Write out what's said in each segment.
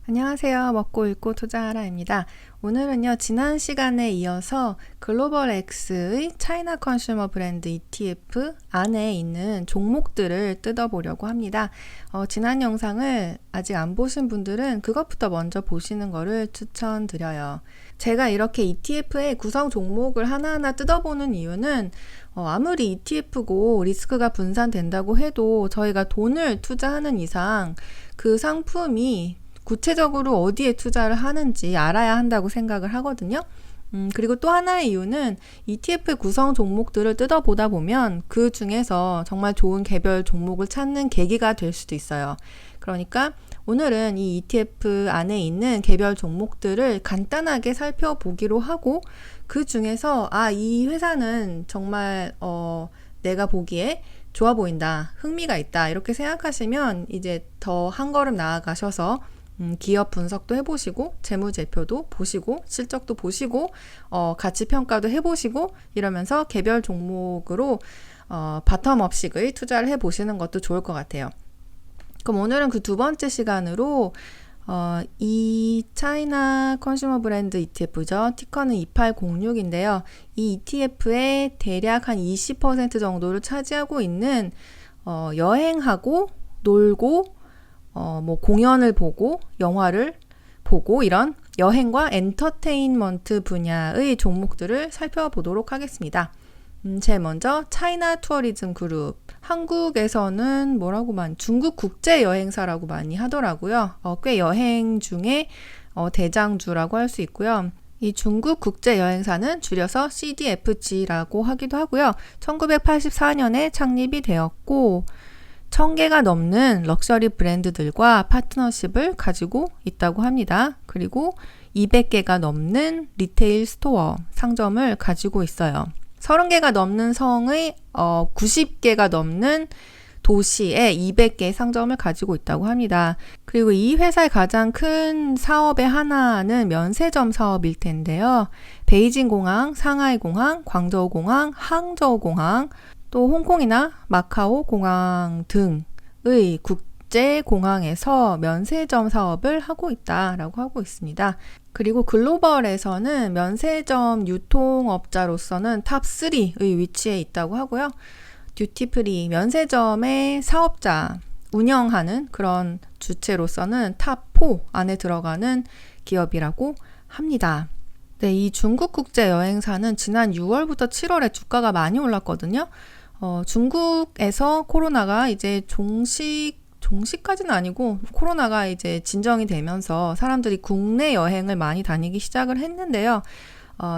안녕하세요. 먹고 읽고 투자하라입니다. 오늘은요, 지난 시간에 이어서 글로벌 X의 차이나 컨슈머 브랜드 ETF 안에 있는 종목들을 뜯어보려고 합니다. 지난 영상을 아직 안 보신 분들은 그것부터 먼저 보시는 거를 추천드려요. 제가 이렇게 ETF의 구성 종목을 하나하나 뜯어보는 이유는 아무리 ETF고 리스크가 분산된다고 해도 저희가 돈을 투자하는 이상 그 상품이 구체적으로 어디에 투자를 하는지 알아야 한다고 생각을 하거든요. 그리고 또 하나의 이유는 ETF 구성 종목들을 뜯어보다 보면 그 중에서 정말 좋은 개별 종목을 찾는 계기가 될 수도 있어요. 그러니까 오늘은 이 ETF 안에 있는 개별 종목들을 간단하게 살펴보기로 하고 그 중에서 이 회사는 정말 내가 보기에 좋아 보인다, 흥미가 있다 이렇게 생각하시면 이제 더 한 걸음 나아가셔서 기업 분석도 해보시고 재무제표도 보시고 실적도 보시고 가치평가도 해보시고 이러면서 개별 종목으로 바텀업식의 투자를 해보시는 것도 좋을 것 같아요. 그럼 오늘은 그 두 번째 시간으로 이 차이나 컨슈머 브랜드 ETF죠. 티커는 2806인데요. 이 ETF의 대략 한 20% 정도를 차지하고 있는 여행하고 놀고 뭐 공연을 보고 영화를 보고 이런 여행과 엔터테인먼트 분야의 종목들을 살펴보도록 하겠습니다. 제일 먼저 차이나 투어리즘 그룹. 한국에서는 중국 국제 여행사라고 많이 하더라고요. 꽤 여행 중에 대장주라고 할 수 있고요. 이 중국 국제 여행사는 줄여서 CDFG라고 하기도 하고요. 1984년에 창립이 되었고 1000개가 넘는 럭셔리 브랜드들과 파트너십을 가지고 있다고 합니다. 그리고 200개가 넘는 리테일 스토어, 상점을 가지고 있어요. 30개가 넘는 성의 90개가 넘는 도시에 200개의 상점을 가지고 있다고 합니다. 그리고 이 회사의 가장 큰 사업의 하나는 면세점 사업일 텐데요. 베이징 공항, 상하이 공항, 광저우 공항, 항저우 공항, 또 홍콩이나 마카오 공항 등의 국제 공항에서 면세점 사업을 하고 있다라고 하고 있습니다. 그리고 글로벌에서는 면세점 유통업자로서는 탑 3의 위치에 있다고 하고요. 듀티프리 면세점의 사업자 운영하는 그런 주체로서는 탑 4 안에 들어가는 기업이라고 합니다. 네, 이 중국 국제 여행사는 지난 6월부터 7월에 주가가 많이 올랐거든요. 중국에서 코로나가 이제 종식까지는 아니고 코로나가 이제 진정이 되면서 사람들이 국내 여행을 많이 다니기 시작을 했는데요.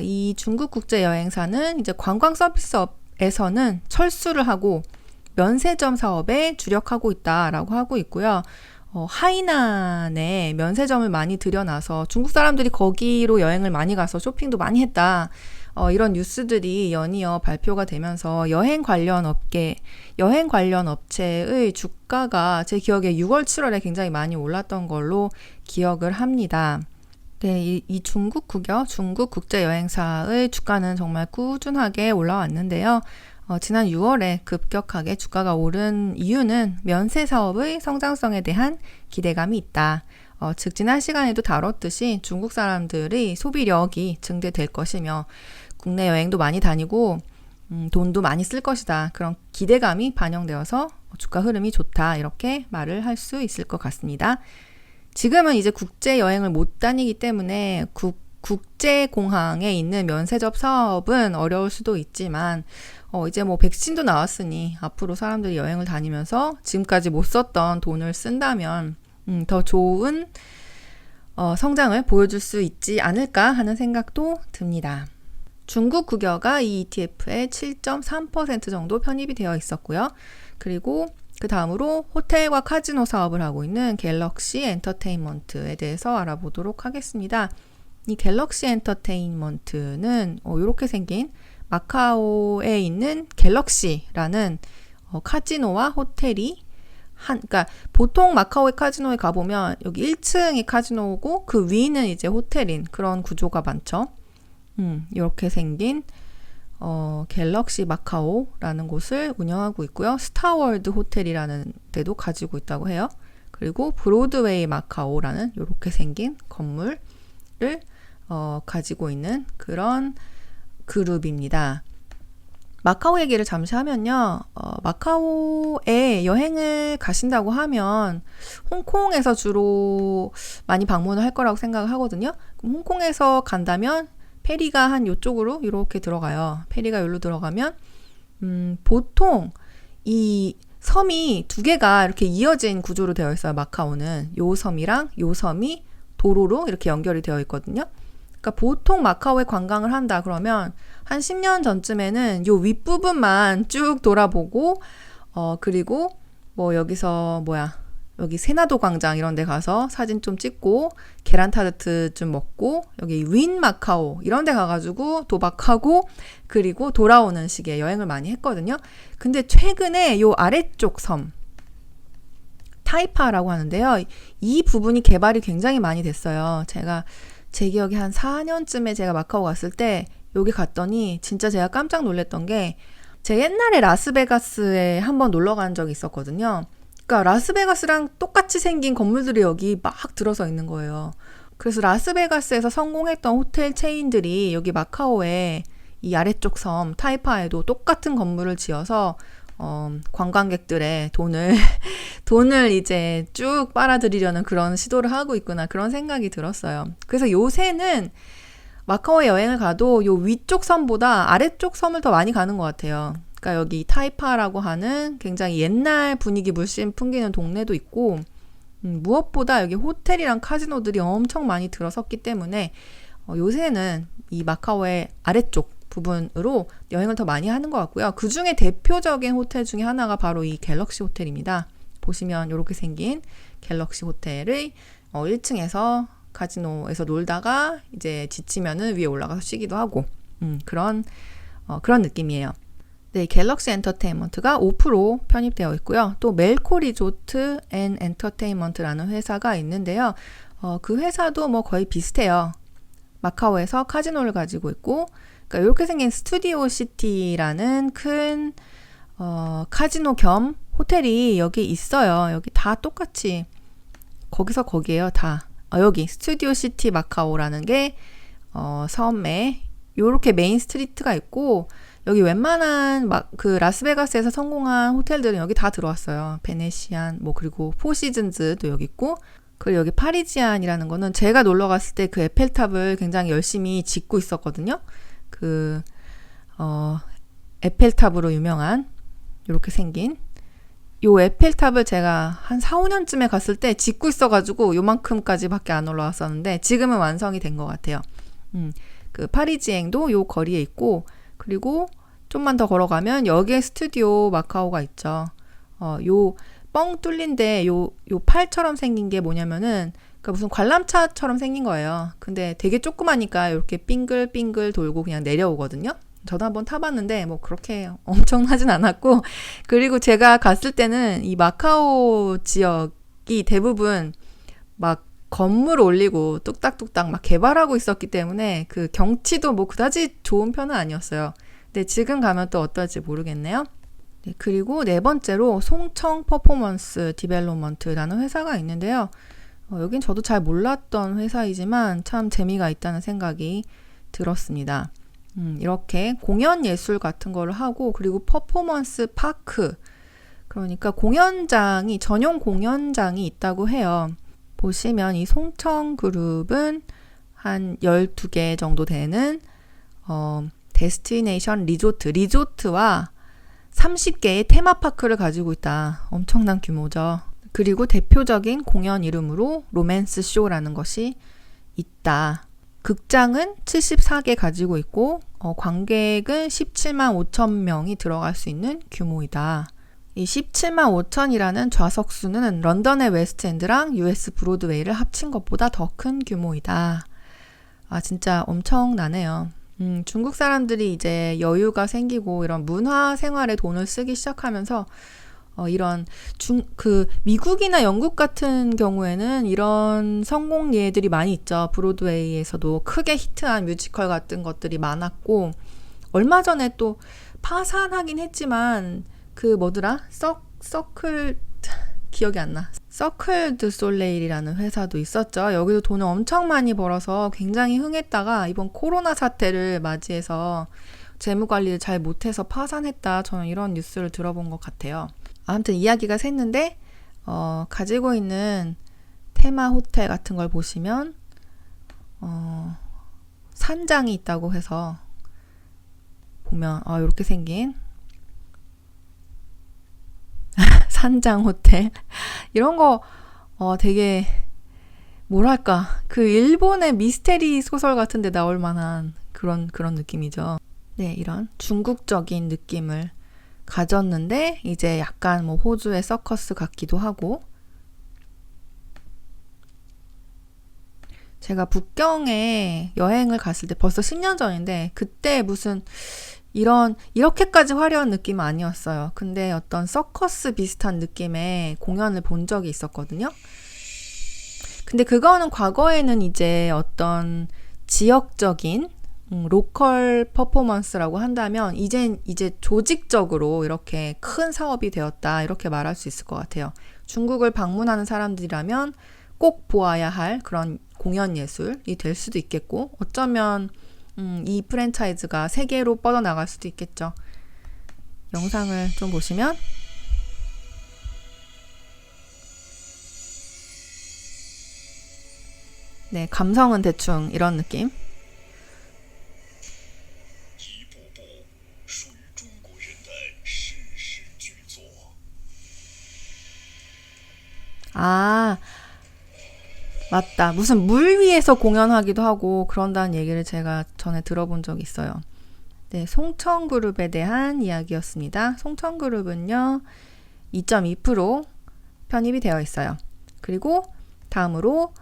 이 중국 국제 여행사는 이제 관광 서비스업에서는 철수를 하고 면세점 사업에 주력하고 있다라고 하고 있고요. 하이난에 면세점을 많이 들여놔서 중국 사람들이 거기로 여행을 많이 가서 쇼핑도 많이 했다. 이런 뉴스들이 연이어 발표가 되면서 여행 관련 업체의 주가가 제 기억에 6월, 7월에 굉장히 많이 올랐던 걸로 기억을 합니다. 네, 이 중국 국제 여행사의 주가는 정말 꾸준하게 올라왔는데요. 지난 6월에 급격하게 주가가 오른 이유는 면세 사업의 성장성에 대한 기대감이 있다. 즉 지난 시간에도 다뤘듯이 중국 사람들의 소비력이 증대될 것이며 국내 여행도 많이 다니고 돈도 많이 쓸 것이다. 그런 기대감이 반영되어서 주가 흐름이 좋다. 이렇게 말을 할 수 있을 것 같습니다. 지금은 이제 국제 여행을 못 다니기 때문에 국제공항에 있는 면세점 사업은 어려울 수도 있지만 이제 뭐 백신도 나왔으니 앞으로 사람들이 여행을 다니면서 지금까지 못 썼던 돈을 쓴다면 더 좋은 성장을 보여줄 수 있지 않을까 하는 생각도 듭니다. 중국 국여가 이 ETF에 7.3% 정도 편입이 되어 있었고요. 그리고 그 다음으로 호텔과 카지노 사업을 하고 있는 갤럭시 엔터테인먼트에 대해서 알아보도록 하겠습니다. 이 갤럭시 엔터테인먼트는 이렇게 생긴 마카오에 있는 갤럭시라는 카지노와 호텔이 그러니까 보통 마카오의 카지노에 가보면 여기 1층이 카지노고 그 위는 이제 호텔인 그런 구조가 많죠. 이렇게 생긴 갤럭시 마카오라는 곳을 운영하고 있고요. 스타월드 호텔이라는 데도 가지고 있다고 해요. 그리고 브로드웨이 마카오라는 이렇게 생긴 건물을 가지고 있는 그런 그룹입니다. 마카오 얘기를 잠시 하면요. 마카오에 여행을 가신다고 하면 홍콩에서 주로 많이 방문을 할 거라고 생각을 하거든요. 그럼 홍콩에서 간다면 페리가 한 이쪽으로 이렇게 들어가요. 페리가 여기로 들어가면 보통 이 섬이 두 개가 이렇게 이어진 구조로 되어 있어요. 마카오는 요 섬이랑 요 섬이 도로로 이렇게 연결이 되어 있거든요. 그러니까 보통 마카오에 관광을 한다 그러면 한 10년 전쯤에는 요 윗부분만 쭉 돌아보고 그리고 뭐 여기서 여기 세나도 광장 이런 데 가서 사진 좀 찍고 계란 타르트 좀 먹고 여기 윈 마카오 이런 데 가가지고 도박하고 그리고 돌아오는 식의 여행을 많이 했거든요. 근데 최근에 요 아래쪽 섬 타이파라고 하는데요. 이 부분이 개발이 굉장히 많이 됐어요. 제 기억에 한 4년쯤에 제가 마카오 갔을 때 여기 갔더니 진짜 제가 깜짝 놀랐던 게 제가 옛날에 라스베가스에 한번 놀러 간 적이 있었거든요. 그러니까 라스베가스랑 똑같이 생긴 건물들이 여기 막 들어서 있는 거예요. 그래서 라스베가스에서 성공했던 호텔 체인들이 여기 마카오에 이 아래쪽 섬 타이파에도 똑같은 건물을 지어서 관광객들의 돈을 이제 쭉 빨아들이려는 그런 시도를 하고 있구나 그런 생각이 들었어요. 그래서 요새는 마카오에 여행을 가도 요 위쪽 섬보다 아래쪽 섬을 더 많이 가는 것 같아요. 그러니까 여기 타이파라고 하는 굉장히 옛날 분위기 물씬 풍기는 동네도 있고 무엇보다 여기 호텔이랑 카지노들이 엄청 많이 들어섰기 때문에 요새는 이 마카오의 아래쪽 부분으로 여행을 더 많이 하는 것 같고요. 그 중에 대표적인 호텔 중에 하나가 바로 이 갤럭시 호텔입니다. 보시면 이렇게 생긴 갤럭시 호텔의 1층에서 카지노에서 놀다가 이제 지치면은 위에 올라가서 쉬기도 하고 그런 느낌이에요. 네, 갤럭시 엔터테인먼트가 5% 편입되어 있고요. 또 멜코 리조트 앤 엔터테인먼트라는 회사가 있는데요. 그 회사도 뭐 거의 비슷해요. 마카오에서 카지노를 가지고 있고 그러니까 이렇게 생긴 스튜디오 시티라는 큰 카지노 겸 호텔이 여기 있어요. 여기 다 똑같이 거기서 거기에요. 다. 여기 스튜디오 시티 마카오라는 게 섬에 이렇게 메인 스트리트가 있고 여기 웬만한 그 라스베가스에서 성공한 호텔들은 여기 다 들어왔어요. 베네시안 그리고 포시즌즈도 여기 있고 그리고 여기 파리지안이라는 거는 제가 놀러 갔을 때 그 에펠탑을 굉장히 열심히 짓고 있었거든요. 에펠탑으로 유명한 이렇게 생긴 요 에펠탑을 제가 한 4, 5년쯤에 갔을 때 짓고 있어가지고 요만큼까지밖에 안 올라왔었는데 지금은 완성이 된 것 같아요. 그 파리지앵도 요 거리에 있고 그리고 좀만 더 걸어가면 여기에 스튜디오 마카오가 있죠. 요 뻥 뚫린데 요 팔처럼 생긴 게 뭐냐면은 그러니까 무슨 관람차처럼 생긴 거예요. 근데 되게 조그마니까 이렇게 빙글빙글 돌고 그냥 내려오거든요. 저도 한번 타봤는데 뭐 그렇게 엄청나진 않았고 그리고 제가 갔을 때는 이 마카오 지역이 대부분 막 건물 올리고 뚝딱뚝딱 막 개발하고 있었기 때문에 그 경치도 뭐 그다지 좋은 편은 아니었어요. 근데 지금 가면 또 어떨지 모르겠네요. 네, 그리고 네 번째로 송청 퍼포먼스 디벨롭먼트라는 회사가 있는데요. 여긴 저도 잘 몰랐던 회사이지만 참 재미가 있다는 생각이 들었습니다. 이렇게 공연 예술 같은 거를 하고 그리고 퍼포먼스 파크 그러니까 전용 공연장이 있다고 해요. 보시면 이 송청 그룹은 한 12개 정도 되는 데스티네이션 리조트와 30개의 테마파크를 가지고 있다. 엄청난 규모죠. 그리고 대표적인 공연 이름으로 로맨스 쇼라는 것이 있다. 극장은 74개 가지고 있고 관객은 17만 5천 명이 들어갈 수 있는 규모이다. 이 17만 5천이라는 좌석수는 런던의 웨스트엔드랑 US 브로드웨이를 합친 것보다 더 큰 규모이다. 진짜 엄청나네요. 중국 사람들이 이제 여유가 생기고 이런 문화 생활에 돈을 쓰기 시작하면서 이런 미국이나 영국 같은 경우에는 이런 성공 예들이 많이 있죠. 브로드웨이에서도 크게 히트한 뮤지컬 같은 것들이 많았고 얼마 전에 또 파산하긴 했지만 그 서클 기억이 안 나. 서클 드 솔레일이라는 회사도 있었죠. 여기도 돈을 엄청 많이 벌어서 굉장히 흥했다가 이번 코로나 사태를 맞이해서 재무 관리를 잘 못해서 파산했다. 저는 이런 뉴스를 들어본 것 같아요. 아무튼 이야기가 샜는데 가지고 있는 테마 호텔 같은 걸 보시면 산장이 있다고 해서 보면 이렇게 생긴 산장 호텔 이런 거 되게 뭐랄까 그 일본의 미스테리 소설 같은 데 나올 만한 그런 느낌이죠. 네, 이런 중국적인 느낌을 가졌는데 이제 약간 뭐 호주의 서커스 같기도 하고, 제가 북경에 여행을 갔을 때 벌써 10년 전인데 그때 무슨 이렇게까지 화려한 느낌은 아니었어요. 근데 어떤 서커스 비슷한 느낌의 공연을 본 적이 있었거든요. 근데 그거는 과거에는 이제 어떤 지역적인 로컬 퍼포먼스라고 한다면 이제 조직적으로 이렇게 큰 사업이 되었다 이렇게 말할 수 있을 것 같아요. 중국을 방문하는 사람들이라면 꼭 보아야 할 그런 공연 예술이 될 수도 있겠고, 어쩌면 이 프랜차이즈가 세계로 뻗어나갈 수도 있겠죠. 영상을 좀 보시면 네, 감성은 대충 이런 느낌. 아, 맞다. 무슨 물 위에서 공연하기도 하고 그런다는 얘기를 제가 전에 들어본 적이 있어요. 네, 송천그룹에 대한 이야기였습니다. 송천그룹은요, 2.2% 편입이 되어 있어요. 그리고 다음으로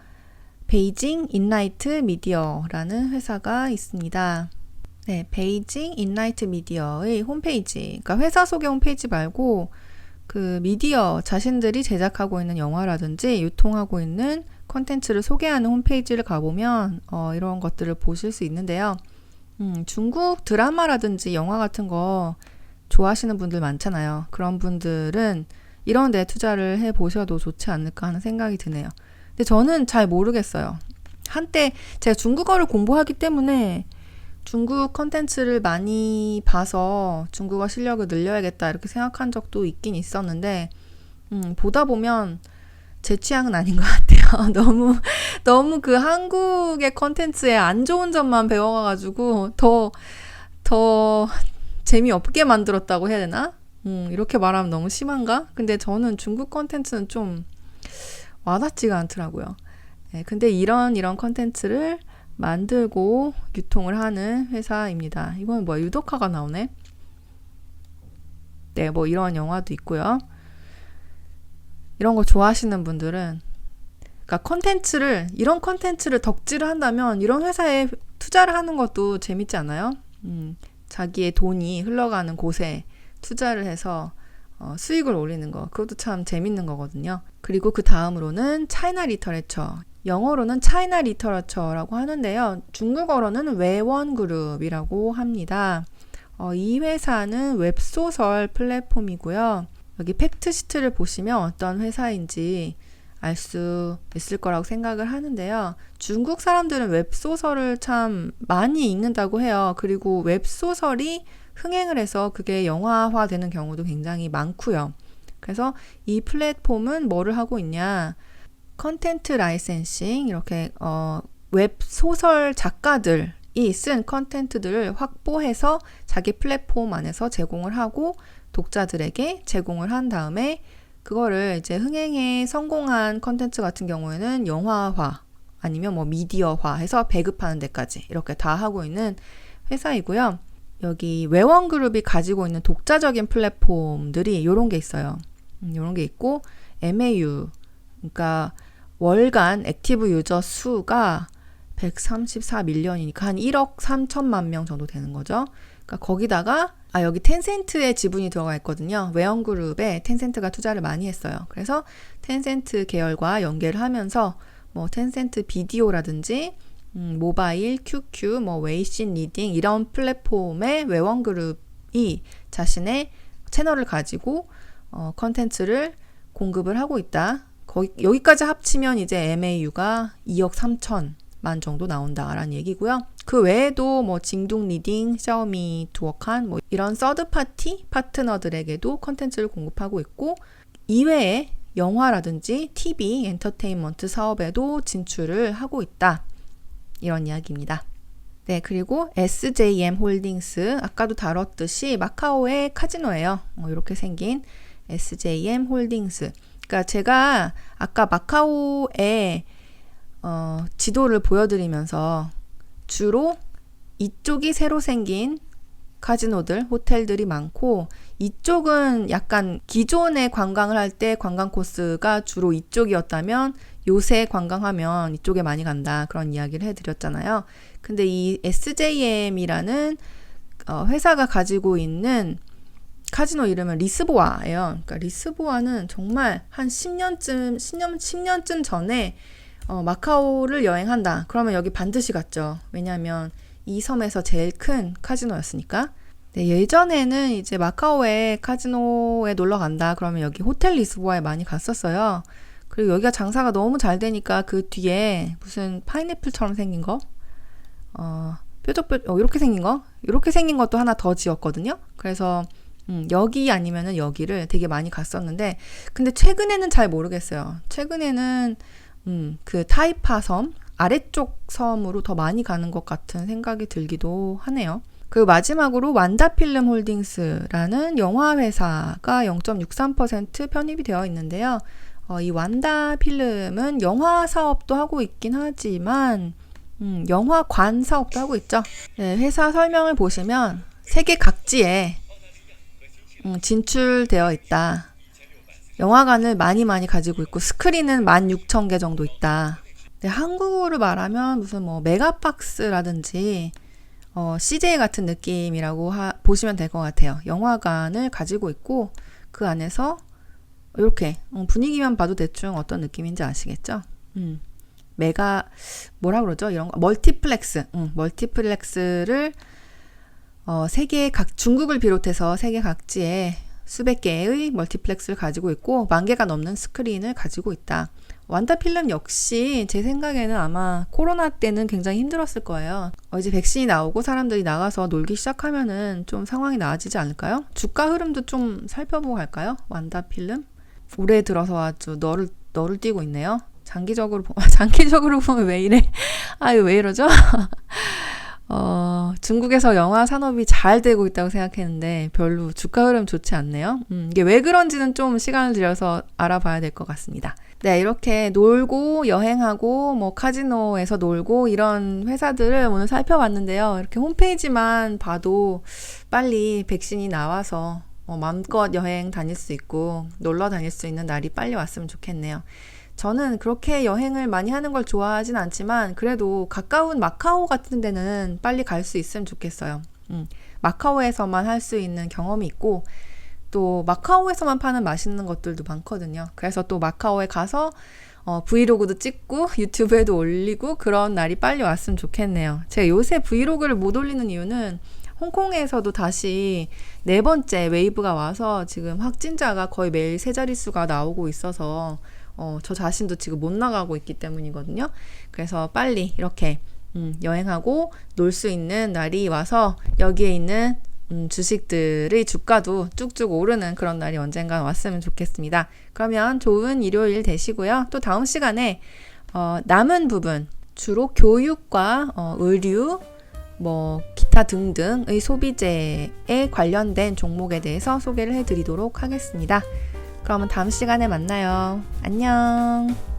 베이징 인라이트 미디어라는 회사가 있습니다. 네, 베이징 인라이트 미디어의 홈페이지, 그러니까 회사 소개 홈페이지 말고 그 미디어 자신들이 제작하고 있는 영화라든지 유통하고 있는 콘텐츠를 소개하는 홈페이지를 가보면 이런 것들을 보실 수 있는데요. 중국 드라마라든지 영화 같은 거 좋아하시는 분들 많잖아요. 그런 분들은 이런 데 투자를 해보셔도 좋지 않을까 하는 생각이 드네요. 근데 저는 잘 모르겠어요. 한때 제가 중국어를 공부하기 때문에 중국 컨텐츠를 많이 봐서 중국어 실력을 늘려야겠다 이렇게 생각한 적도 있긴 있었는데 보다 보면 제 취향은 아닌 것 같아요. 너무 그 한국의 컨텐츠에 안 좋은 점만 배워가지고 더 재미없게 만들었다고 해야 되나? 이렇게 말하면 너무 심한가? 근데 저는 중국 컨텐츠는 좀 와닿지가 않더라고요. 네, 근데 이런 컨텐츠를 만들고 유통을 하는 회사입니다. 이건 뭐야? 유독화가 나오네? 네, 뭐 이런 영화도 있고요. 이런 거 좋아하시는 분들은, 그러니까 이런 컨텐츠를 덕질을 한다면 이런 회사에 투자를 하는 것도 재밌지 않아요? 자기의 돈이 흘러가는 곳에 투자를 해서 수익을 올리는 거, 그것도 참 재밌는 거거든요. 그리고 그 다음으로는 차이나 리터레처, 영어로는 차이나 리터러처라고 하는데요. 중국어로는 외원그룹이라고 합니다. 이 회사는 웹소설 플랫폼이고요. 여기 팩트시트를 보시면 어떤 회사인지 알 수 있을 거라고 생각을 하는데요. 중국 사람들은 웹소설을 참 많이 읽는다고 해요. 그리고 웹소설이 흥행을 해서 그게 영화화 되는 경우도 굉장히 많고요. 그래서 이 플랫폼은 뭐를 하고 있냐? 컨텐트 라이센싱, 이렇게 웹소설 작가들이 쓴 컨텐츠들을 확보해서 자기 플랫폼 안에서 제공을 하고 독자들에게 제공을 한 다음에 그거를 이제 흥행에 성공한 컨텐츠 같은 경우에는 영화화 아니면 뭐 미디어화 해서 배급하는 데까지 이렇게 다 하고 있는 회사이고요. 여기 외원그룹이 가지고 있는 독자적인 플랫폼들이 이런 게 있어요. 이런 게 있고 MAU, 그러니까 월간 액티브 유저 수가 134밀리언이니까 한 1억 3천만 명 정도 되는 거죠. 그러니까 거기다가 여기 텐센트의 지분이 들어가 있거든요. 외원그룹에 텐센트가 투자를 많이 했어요. 그래서 텐센트 계열과 연계를 하면서 뭐 텐센트 비디오라든지 모바일, QQ, 뭐 웨이신 리딩 이런 플랫폼의 외원그룹이 자신의 채널을 가지고 컨텐츠를 공급을 하고 있다. 여기까지 합치면 이제 MAU가 2억 3천만 정도 나온다라는 얘기고요. 그 외에도 뭐 징둥 리딩, 샤오미 두어칸 뭐 이런 서드 파티 파트너들에게도 컨텐츠를 공급하고 있고, 이외에 영화라든지 TV, 엔터테인먼트 사업에도 진출을 하고 있다. 이런 이야기입니다. 네, 그리고 SJM 홀딩스, 아까도 다뤘듯이 마카오의 카지노예요. 이렇게 생긴 SJM 홀딩스. 그러니까 제가 아까 마카오의 지도를 보여드리면서 주로 이쪽이 새로 생긴 카지노들, 호텔들이 많고, 이쪽은 약간 기존에 관광을 할 때 관광 코스가 주로 이쪽이었다면 요새 관광하면 이쪽에 많이 간다, 그런 이야기를 해드렸잖아요. 근데 이 SJM이라는 회사가 가지고 있는 카지노 이름은 리스보아예요. 그러니까 리스보아는 정말 한 10년쯤 전에 마카오를 여행한다, 그러면 여기 반드시 갔죠. 왜냐하면 이 섬에서 제일 큰 카지노였으니까. 네, 예전에는 이제 마카오에 카지노에 놀러 간다 그러면 여기 호텔 리스보아에 많이 갔었어요. 그리고 여기가 장사가 너무 잘 되니까 그 뒤에 무슨 파인애플처럼 생긴 거, 이렇게 생긴 것도 하나 더 지었거든요. 그래서 여기 아니면은 여기를 되게 많이 갔었는데, 근데 최근에는 잘 모르겠어요. 최근에는 그 타이파 섬 아래쪽 섬으로 더 많이 가는 것 같은 생각이 들기도 하네요. 그리고 마지막으로 완다필름 홀딩스라는 영화 회사가 0.63% 편입이 되어 있는데요. 이 완다필름은 영화 사업도 하고 있긴 하지만 영화관 사업도 하고 있죠. 네, 회사 설명을 보시면 세계 각지에 진출되어 있다. 영화관을 많이 가지고 있고 스크린은 16,000개 정도 있다. 네, 한국어로 말하면 무슨 뭐 메가박스라든지 CJ 같은 느낌이라고 보시면 될 것 같아요. 영화관을 가지고 있고 그 안에서 이렇게 분위기만 봐도 대충 어떤 느낌인지 아시겠죠? 뭐라 그러죠? 이런 거 멀티플렉스를 세계 중국을 비롯해서 세계 각지에 수백 개의 멀티플렉스를 가지고 있고 10,000개가 넘는 스크린을 가지고 있다. 완다필름 역시 제 생각에는 아마 코로나 때는 굉장히 힘들었을 거예요. 이제 백신이 나오고 사람들이 나가서 놀기 시작하면은 좀 상황이 나아지지 않을까요? 주가 흐름도 좀 살펴보고 갈까요? 완다필름 올해 들어서 아주 너를 띄고 있네요. 장기적으로 보면 왜 이래? 왜 이러죠? 중국에서 영화 산업이 잘 되고 있다고 생각했는데 별로 주가 흐름 좋지 않네요. 이게 왜 그런지는 좀 시간을 들여서 알아봐야 될 것 같습니다. 네, 이렇게 놀고 여행하고 뭐 카지노에서 놀고 이런 회사들을 오늘 살펴봤는데요. 이렇게 홈페이지만 봐도 빨리 백신이 나와서 마음껏 여행 다닐 수 있고 놀러 다닐 수 있는 날이 빨리 왔으면 좋겠네요. 저는 그렇게 여행을 많이 하는 걸 좋아하진 않지만 그래도 가까운 마카오 같은 데는 빨리 갈 수 있으면 좋겠어요. 마카오에서만 할 수 있는 경험이 있고 또 마카오에서만 파는 맛있는 것들도 많거든요. 그래서 또 마카오에 가서 브이로그도 찍고 유튜브에도 올리고 그런 날이 빨리 왔으면 좋겠네요. 제가 요새 브이로그를 못 올리는 이유는 홍콩에서도 다시 4번째 웨이브가 와서 지금 확진자가 거의 매일 3자릿수가 나오고 있어서 저 자신도 지금 못 나가고 있기 때문이거든요. 그래서 빨리 이렇게 여행하고 놀 수 있는 날이 와서 여기에 있는 주식들의 주가도 쭉쭉 오르는 그런 날이 언젠가 왔으면 좋겠습니다. 그러면 좋은 일요일 되시고요. 또 다음 시간에 남은 부분 주로 교육과 의류 뭐 기타 등등의 소비재에 관련된 종목에 대해서 소개를 해드리도록 하겠습니다. 그러면 다음 시간에 만나요. 안녕.